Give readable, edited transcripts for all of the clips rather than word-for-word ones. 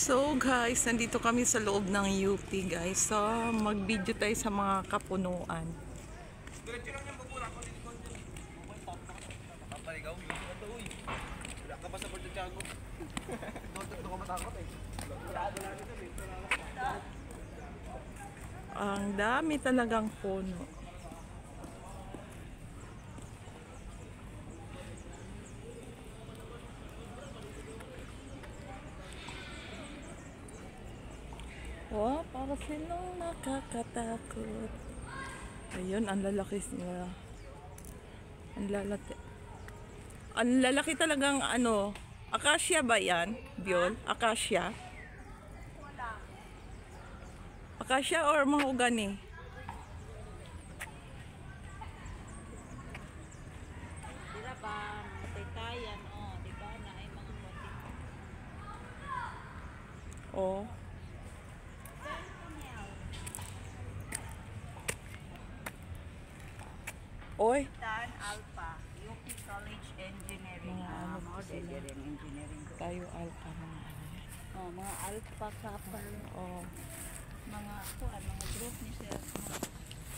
So guys, nandito kami sa loob ng UP guys. So mag-video tayo sa mga kapunuan. Diretso lang yung bubura ko dito. Kapaligaw, ito uy. Wala ka pa sa Puerto Tiago. Doon ka matakot eh. Ang dami talagang puno. Wow, para silang nakakatakot. Ayun, ang lalaki nila. Ang lalaki. Ang lalaki talagang ano. Acacia ba yan? Biol? Acacia? Acacia or mahogany? Dira ba, mataytayan, oh, di ba, na ay mga motif. Oh. Oy. Tan Alpha, UP College Engineering. Engineering. Tayo alpha mga ano yan. Oh, mga alpha couple. Oh. Mga group ni sir.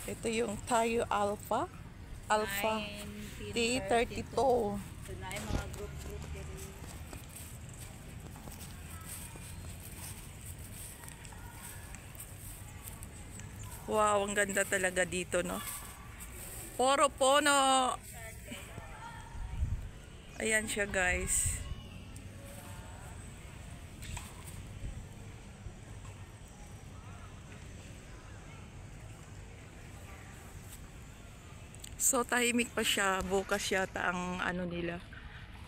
Ito yung tayo alpha. Alpha T32. So na ay mga group din. Wow, ang ganda talaga dito, no? Puro puno. Ayan siya, guys. So, tahimik pa siya. Bukas yata ang ano nila.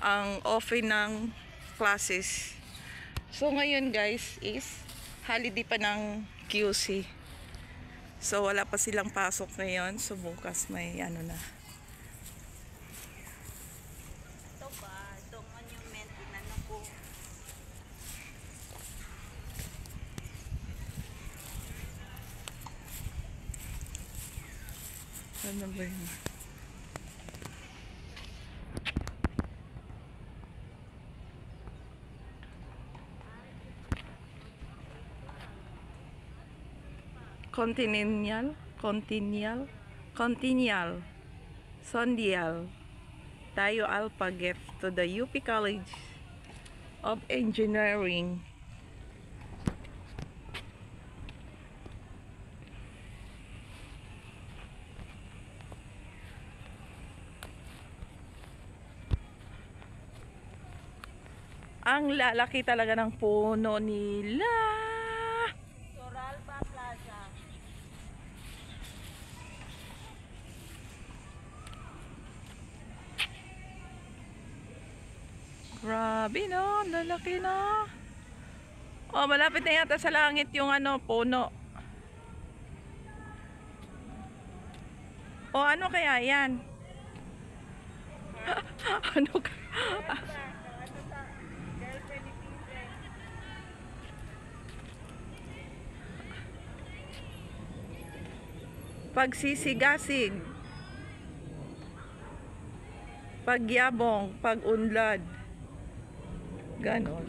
Ang open ng classes. So, ngayon, guys, is holiday pa ng QC. So, wala pa silang pasok ngayon. So, bukas may ano na. Ito ba, itong monument, inano ko. Ano ba yun? Continual, Sondial, Tayo Alpha gift to the UP College of Engineering. Ang lalaki talaga ng puno nila. Toralba Plaza. Grabe, no? Lalaki na. Oh, malapit na yata sa langit yung ano, puno. O, ano kaya yan? Ano ka? Pagsisigasig, pagyabong, pagunlad, ganon.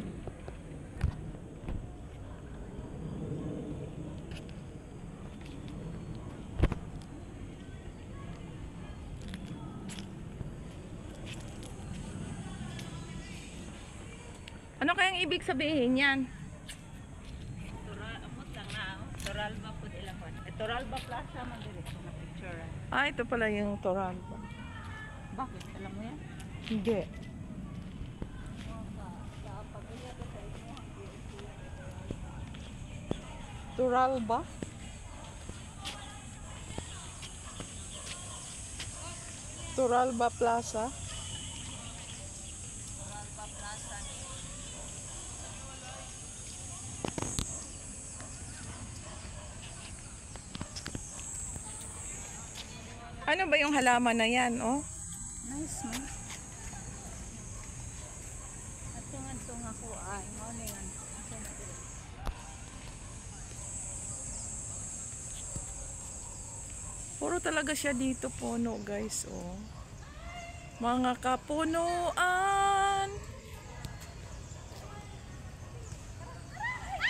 Ano kayang ibig sabihin yan? Amot lang na, oh. Toralba po ilang kwan. Toralba Plaza man dire na picture. Ah, ito pala yung Toronto. Bakit? Alam mo yan? Hindi. Turalba? Turalba Plaza? Toralba Plaza. Ano ba yung halaman na yan, oh? Nice, man. Atungan-tung ako ay, mo na yan. Asa na dire? Puro talaga siya dito puno, guys, oh. Mga kapunuan.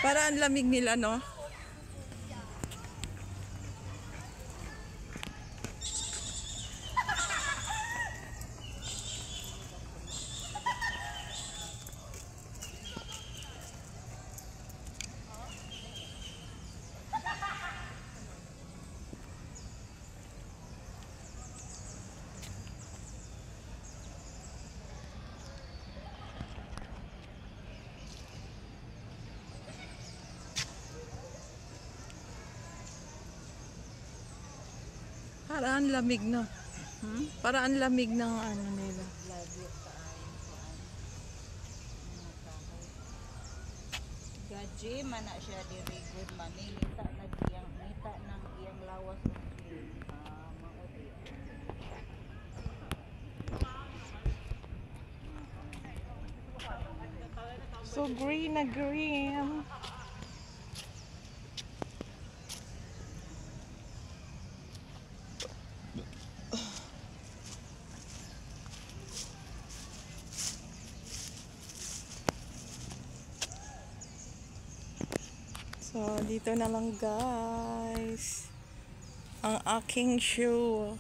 Para ang lamig nila, no? Para ang lamig na. Para ang lamig ng ano nila. Lagi kaayon ko ang gaji man na siya diri good mamilita na iyang mita ng iyang lawas ug maudi. So green na green. So, dito na lang guys ang aking shoe.